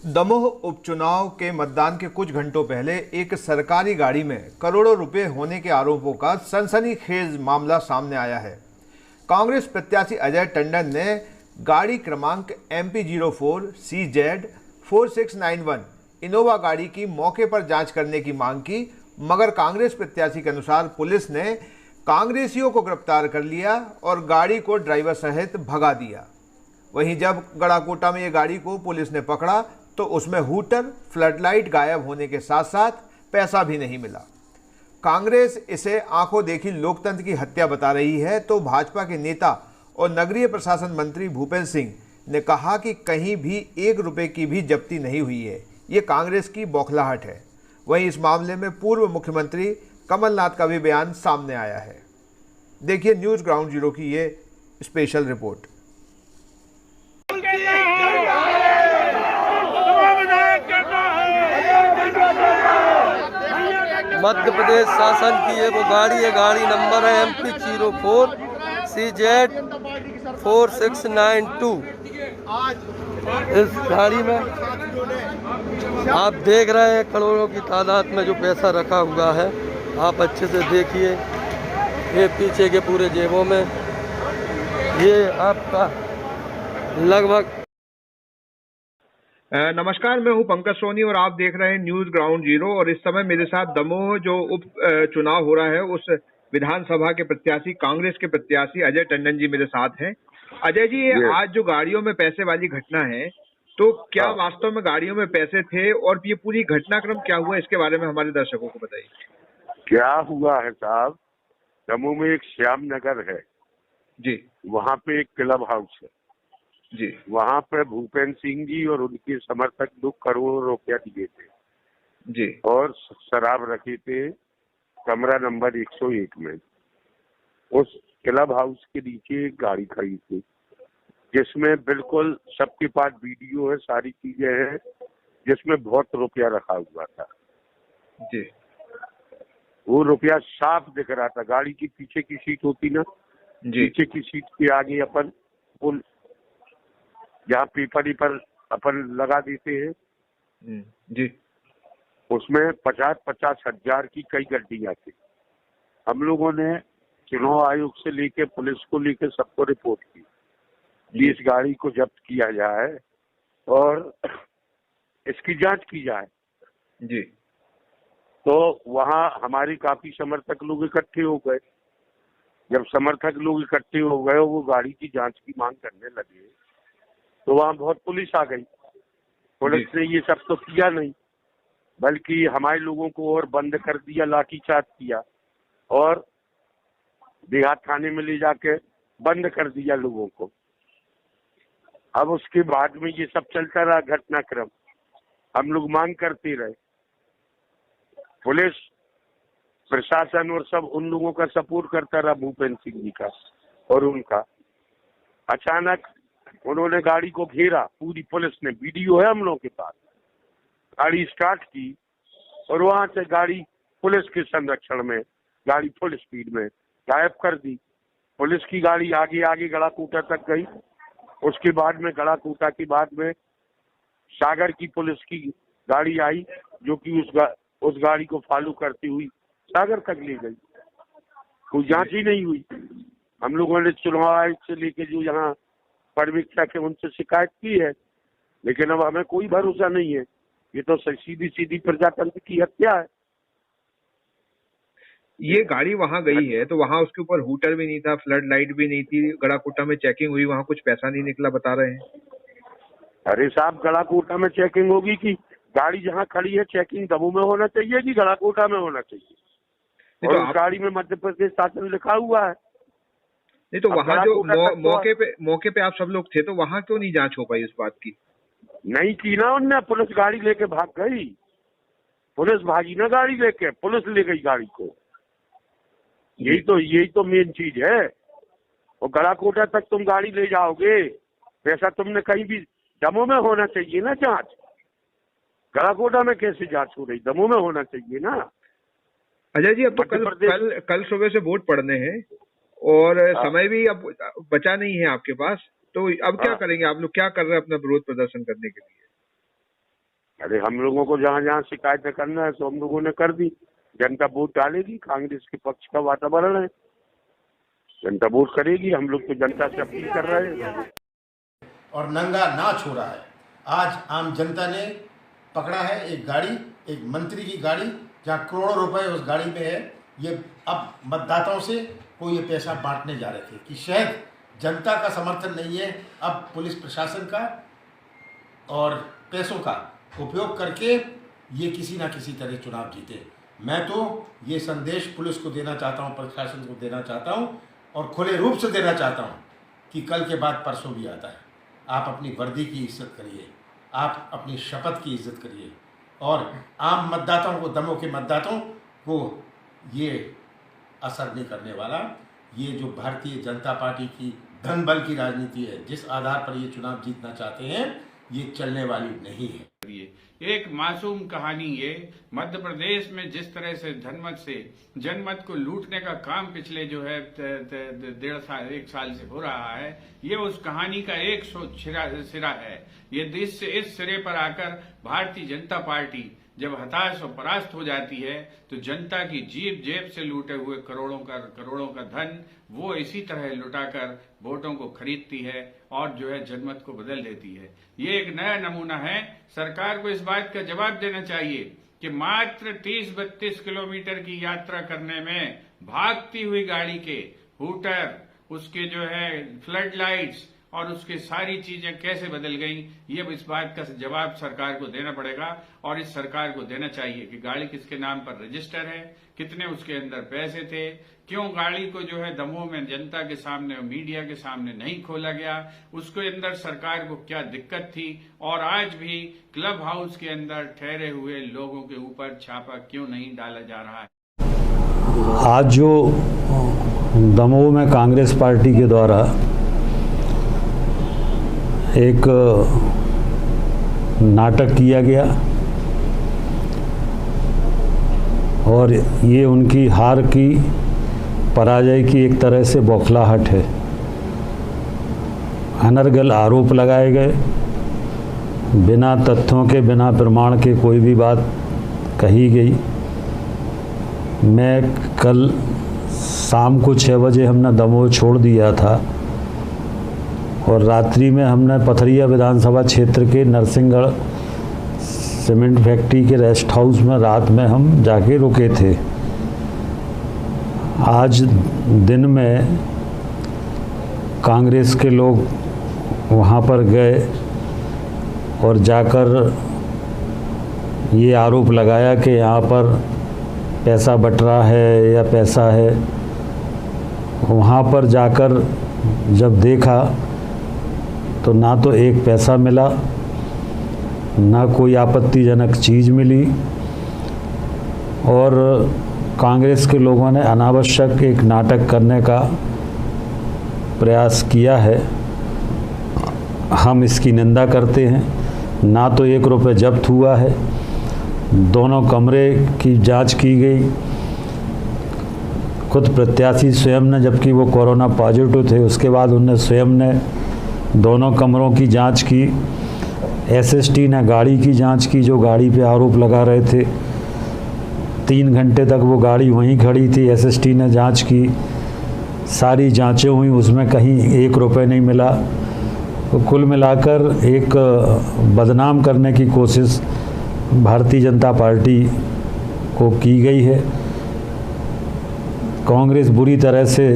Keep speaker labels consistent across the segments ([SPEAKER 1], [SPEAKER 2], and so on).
[SPEAKER 1] दमोह उपचुनाव के मतदान के कुछ घंटों पहले एक सरकारी गाड़ी में करोड़ों रुपए होने के आरोपों का सनसनीखेज मामला सामने आया है। कांग्रेस प्रत्याशी अजय टंडन ने गाड़ी क्रमांक MP04 CZ 4691 इनोवा गाड़ी की मौके पर जांच करने की मांग की, मगर कांग्रेस प्रत्याशी के अनुसार पुलिस ने कांग्रेसियों को गिरफ्तार कर लिया और गाड़ी को ड्राइवर सहित भगा दिया। वहीं जब गड़ाकोटा में ये गाड़ी को पुलिस ने पकड़ा तो उसमें हूटर, फ्लडलाइट गायब होने के साथ साथ पैसा भी नहीं मिला। कांग्रेस इसे आंखों देखी लोकतंत्र की हत्या बता रही है, तो भाजपा के नेता और नगरीय प्रशासन मंत्री भूपेंद्र सिंह ने कहा कि कहीं भी 1 रुपए की भी जब्ती नहीं हुई है। ये कांग्रेस की बौखलाहट है। वहीं इस मामले में पूर्व मुख्यमंत्री कमलनाथ का भी बयान सामने आया है। देखिए न्यूज ग्राउंड जीरो की ये स्पेशल रिपोर्ट।
[SPEAKER 2] मध्य प्रदेश शासन की ये वो गाड़ी है, गाड़ी नंबर है MP04 CZ 4692। इस गाड़ी में आप देख रहे हैं करोड़ों की तादाद में जो पैसा रखा हुआ है। आप अच्छे से देखिए, ये पीछे के पूरे जेबों में ये आपका लगभग।
[SPEAKER 1] नमस्कार, मैं हूं पंकज सोनी और आप देख रहे हैं न्यूज ग्राउंड जीरो। और इस समय मेरे साथ दमोह जो उप चुनाव हो रहा है उस विधानसभा के प्रत्याशी, कांग्रेस के प्रत्याशी अजय टंडन जी मेरे साथ हैं। अजय जी, ये आज जो गाड़ियों में पैसे वाली घटना है, तो क्या वास्तव में गाड़ियों में पैसे थे और ये पूरी घटनाक्रम क्या हुआ, इसके बारे में हमारे दर्शकों को बताइए।
[SPEAKER 3] क्या हुआ है साहब, दमोह में एक श्याम नगर है
[SPEAKER 1] जी,
[SPEAKER 3] वहाँ पे एक क्लब हाउस है
[SPEAKER 1] जी,
[SPEAKER 3] वहाँ पे भूपेंद्र सिंह जी और उनके समर्थक लोग करोड़ों रुपया दिए थे
[SPEAKER 1] जी,
[SPEAKER 3] और शराब रखे थे कमरा नंबर 101 में। उस क्लब हाउस के नीचे एक गाड़ी खड़ी थी जिसमें बिल्कुल सबके पास वीडियो है, सारी चीजें हैं, जिसमें बहुत रुपया रखा हुआ था।
[SPEAKER 1] जी,
[SPEAKER 3] वो रुपया साफ दिख रहा था। गाड़ी की पीछे की सीट होती ना,
[SPEAKER 1] जी,
[SPEAKER 3] पीछे की सीट के आगे अपन पुल जहाँ पेपर अपन लगा देते हैं,
[SPEAKER 1] जी,
[SPEAKER 3] उसमें 50-50 हजार की कई गड्डियां थी। हम लोगों ने चुनाव आयोग से लेके पुलिस को लेके सबको रिपोर्ट की कि इस गाड़ी को जब्त किया जाए और इसकी जांच की जाए।
[SPEAKER 1] जी,
[SPEAKER 3] तो वहाँ हमारे काफी समर्थक लोग इकट्ठे हो गए। जब समर्थक लोग इकट्ठे हो गए, वो गाड़ी की जांच की मांग करने लगे, तो वहाँ बहुत पुलिस आ गई। पुलिस ने ये सब तो किया नहीं, बल्कि हमारे लोगों को और बंद कर दिया, लाठीचार्ज किया और देहात थाने में ले जाके बंद कर दिया लोगों को। अब उसके बाद में ये सब चलता रहा घटनाक्रम। हम लोग मांग करते रहे, पुलिस प्रशासन और सब उन लोगों का सपोर्ट करता रहा, भूपेंद्र सिंह जी का और उनका। अचानक उन्होंने गाड़ी को घेरा, पूरी पुलिस ने, वीडियो है हम लोगों के पास। गाड़ी स्टार्ट की और वहां से गाड़ी पुलिस के संरक्षण में, गाड़ी फुल स्पीड में गायब कर दी। पुलिस की गाड़ी आगे आगे गड़ाकोटा तक गई। उसके बाद में गड़ाकोटा के बाद में सागर की पुलिस की गाड़ी आई, जो कि उस गाड़ी को फॉलो करती हुई सागर तक ले गई। कोई जांच ही नहीं हुई। हम लोगों ने चुनाव आयोग से लेके जो यहाँ पर्यवेक्षक थे उनसे शिकायत की है, लेकिन अब हमें कोई भरोसा नहीं है। ये तो सीधी सीधी प्रजातंत्र की हत्या है।
[SPEAKER 1] ये गाड़ी वहां गई है तो वहां उसके ऊपर हूटर भी नहीं था, फ्लड लाइट भी नहीं थी, गड़ाकोटा में चेकिंग हुई, वहां कुछ पैसा नहीं निकला बता रहे हैं।
[SPEAKER 3] अरे साहब, गड़ाकोटा में चेकिंग होगी कि गाड़ी जहाँ खड़ी है चेकिंग दमोह में होना चाहिए कि गड़ाकोटा में होना चाहिए? और उस गाड़ी में मध्य प्रदेश शासन लिखा हुआ है।
[SPEAKER 1] नहीं तो वहां जो मौके पे आप सब लोग थे, तो वहां क्यों नहीं जांच हो पाई उस बात की?
[SPEAKER 3] नहीं की ना उनने। पुलिस गाड़ी लेके भाग गई। पुलिस भागी ना गाड़ी लेके, पुलिस ले गई गाड़ी को। यही तो मेन चीज है। और गड़ाकोटा तक तुम गाड़ी ले जाओगे, वैसा तुमने कहीं भी दमोह में होना चाहिए ना जांच। गड़ाकोटा में कैसे जांच हो रही? दमोह में होना चाहिए ना।
[SPEAKER 1] अजय जी, अब तो कल सुबह से वोट पड़ने हैं और समय भी अब बचा नहीं है आपके पास, तो अब क्या करेंगे आप लोग? क्या कर रहे हैं अपना विरोध प्रदर्शन करने के लिए?
[SPEAKER 3] अरे हम लोगों को जहाँ जहाँ शिकायतें करना है तो हम लोगों ने कर दी। जनता वोट डालेगी, कांग्रेस के पक्ष का वातावरण है, जनता वोट करेगी। हम लोग तो जनता से अपील कर रहे हैं
[SPEAKER 4] और नंगा नाच हो रहा है। आज आम जनता ने पकड़ा है एक गाड़ी, एक मंत्री की गाड़ी, जहाँ करोड़ों रुपए उस गाड़ी में है। ये अब मतदाताओं से को ये पैसा बांटने जा रहे थे कि शायद जनता का समर्थन नहीं है, अब पुलिस प्रशासन का और पैसों का उपयोग करके ये किसी ना किसी तरह चुनाव जीते। मैं तो ये संदेश पुलिस को देना चाहता हूँ, प्रशासन को देना चाहता हूँ और खुले रूप से देना चाहता हूँ कि कल के बाद परसों भी आता है। आप अपनी वर्दी की इज्जत करिए, आप अपनी शपथ की इज्जत करिए और आम मतदाताओं को, दमों के मतदाताओं को ये असर नहीं करने वाला। ये जो भारतीय जनता पार्टी की धन बल की राजनीति है, जिस आधार पर ये चुनाव जीतना चाहते हैं, ये चलने वाली नहीं है।
[SPEAKER 5] एक मासूम कहानी ये मध्य प्रदेश में जिस तरह से जनमत को लूटने का काम पिछले जो है 1.5 साल से हो रहा है, ये उस कहानी का एक सिरा है। ये इस सिरे पर आकर भारतीय जनता पार्टी जब हताश और परास्त हो जाती है तो जनता की जेब से लूटे हुए करोड़ों का धन वो इसी तरह लुटाकर वोटों को खरीदती है और जो है जनमत को बदल देती है। ये एक नया नमूना है। सरकार को इस बात का जवाब देना चाहिए कि मात्र 30-32 किलोमीटर की यात्रा करने में भागती हुई गाड़ी के हूटर, उसके जो है फ्लड लाइट्स और उसकी सारी चीजें कैसे बदल गई, ये इस बात का जवाब सरकार को देना पड़ेगा। और इस सरकार को देना चाहिए कि गाड़ी किसके नाम पर रजिस्टर है, कितने उसके अंदर पैसे थे, क्यों गाड़ी को जो है दमोह में जनता के सामने, मीडिया के सामने नहीं खोला गया, उसके अंदर सरकार को क्या दिक्कत थी, और आज भी क्लब हाउस के अंदर ठहरे हुए लोगों के ऊपर छापा क्यों नहीं डाला जा रहा है।
[SPEAKER 6] आज जो दमोह में कांग्रेस पार्टी के द्वारा एक नाटक किया गया और ये उनकी हार की, पराजय की एक तरह से बौखलाहट है। अनर्गल आरोप लगाए गए, बिना तथ्यों के, बिना प्रमाण के कोई भी बात कही गई। मैं कल शाम को 6 बजे हमने दमोह छोड़ दिया था और रात्रि में हमने पथरिया विधानसभा क्षेत्र के नरसिंहगढ़ सीमेंट फैक्ट्री के रेस्ट हाउस में रात में हम जाके रुके थे। आज दिन में कांग्रेस के लोग वहाँ पर गए और जाकर ये आरोप लगाया कि यहाँ पर पैसा बट रहा है या पैसा है। वहाँ पर जाकर जब देखा तो ना तो एक पैसा मिला, ना कोई आपत्तिजनक चीज़ मिली और कांग्रेस के लोगों ने अनावश्यक एक नाटक करने का प्रयास किया है। हम इसकी निंदा करते हैं। ना तो 1 रुपये जब्त हुआ है, दोनों कमरे की जांच की गई। खुद प्रत्याशी स्वयं ने, जबकि वो कोरोना पॉजिटिव थे, उसके बाद उन्होंने स्वयं ने दोनों कमरों की जांच की। एसएसटी ने गाड़ी की जांच की, जो गाड़ी पे आरोप लगा रहे थे। 3 घंटे तक वो गाड़ी वहीं खड़ी थी, एसएसटी ने जांच की, सारी जांचें हुई, उसमें कहीं 1 रुपये नहीं मिला। तो कुल मिलाकर एक बदनाम करने की कोशिश भारतीय जनता पार्टी को की गई है। कांग्रेस बुरी तरह से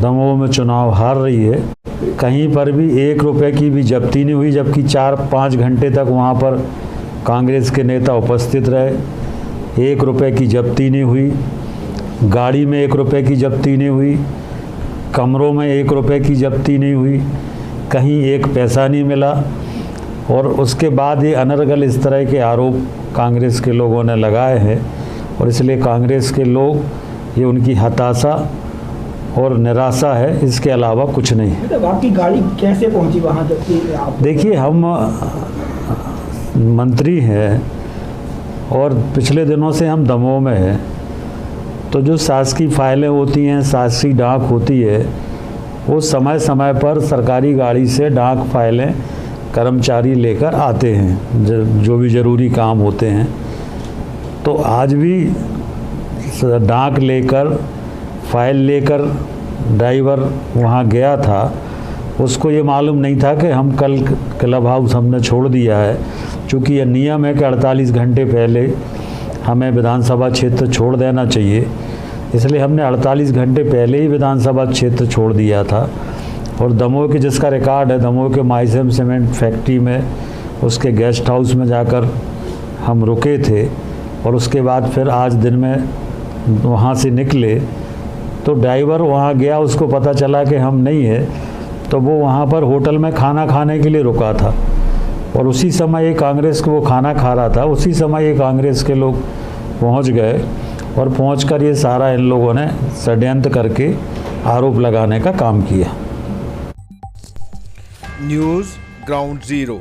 [SPEAKER 6] दमोह में चुनाव हार रही है। कहीं पर भी 1 रुपये की भी जब्ती नहीं हुई, जबकि 4-5 घंटे तक वहाँ पर कांग्रेस के नेता उपस्थित रहे। 1 रुपये की जब्ती नहीं हुई, गाड़ी में 1 रुपये की जब्ती नहीं हुई, कमरों में 1 रुपये की जब्ती नहीं हुई, कहीं 1 पैसा नहीं मिला। और उसके बाद ये अनर्गल इस तरह के आरोप कांग्रेस के लोगों ने लगाए हैं और इसलिए कांग्रेस के लोग, ये उनकी हताशा और निराशा है, इसके अलावा कुछ नहीं।
[SPEAKER 7] तो आपकी गाड़ी कैसे पहुंची वहाँ जबकि आप?
[SPEAKER 6] देखिए, हम मंत्री हैं और पिछले दिनों से हम दमोह में हैं, तो जो शासकीय फाइलें होती हैं, शासकीय डाक होती है, वो समय समय पर सरकारी गाड़ी से डाक फाइलें कर्मचारी लेकर आते हैं जो भी ज़रूरी काम होते हैं। तो आज भी डाक लेकर, फाइल लेकर ड्राइवर वहाँ गया था। उसको ये मालूम नहीं था कि हम कल क्लब हाउस हमने छोड़ दिया है, क्योंकि यह नियम है कि 48 घंटे पहले हमें विधानसभा क्षेत्र छोड़ देना चाहिए। इसलिए हमने 48 घंटे पहले ही विधानसभा क्षेत्र छोड़ दिया था। और दमोह के जिसका रिकॉर्ड है, दमोह के माइसम सीमेंट फैक्ट्री में उसके गेस्ट हाउस में जाकर हम रुके थे। और उसके बाद फिर आज दिन में वहाँ से निकले तो ड्राइवर वहाँ गया, उसको पता चला कि हम नहीं है, तो वो वहाँ पर होटल में खाना खाने के लिए रुका था। और उसी समय ये कांग्रेस को वो खाना खा रहा था, उसी समय ये कांग्रेस के लोग पहुँच गए और पहुँचकर ये सारा इन लोगों ने षड्यंत्र करके आरोप लगाने का काम किया।
[SPEAKER 1] News ground zero.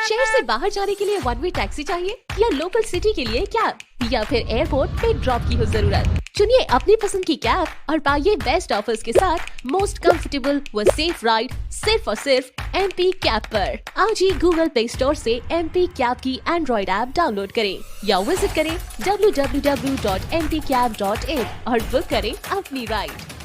[SPEAKER 8] शहर से बाहर जाने के लिए वन वे टैक्सी चाहिए या लोकल सिटी के लिए कैब या फिर एयरपोर्ट पे ड्रॉप की हो जरूरत? चुनिए अपनी पसंद की कैब और पाइए बेस्ट ऑफर्स के साथ मोस्ट कंफर्टेबल व सेफ राइड सिर्फ और सिर्फ MP कैब पर। आज ही गूगल प्ले स्टोर से MP कैब की एंड्रॉइड ऐप डाउनलोड करें या विजिट करें www.mpcab.in और बुक करें अपनी राइड।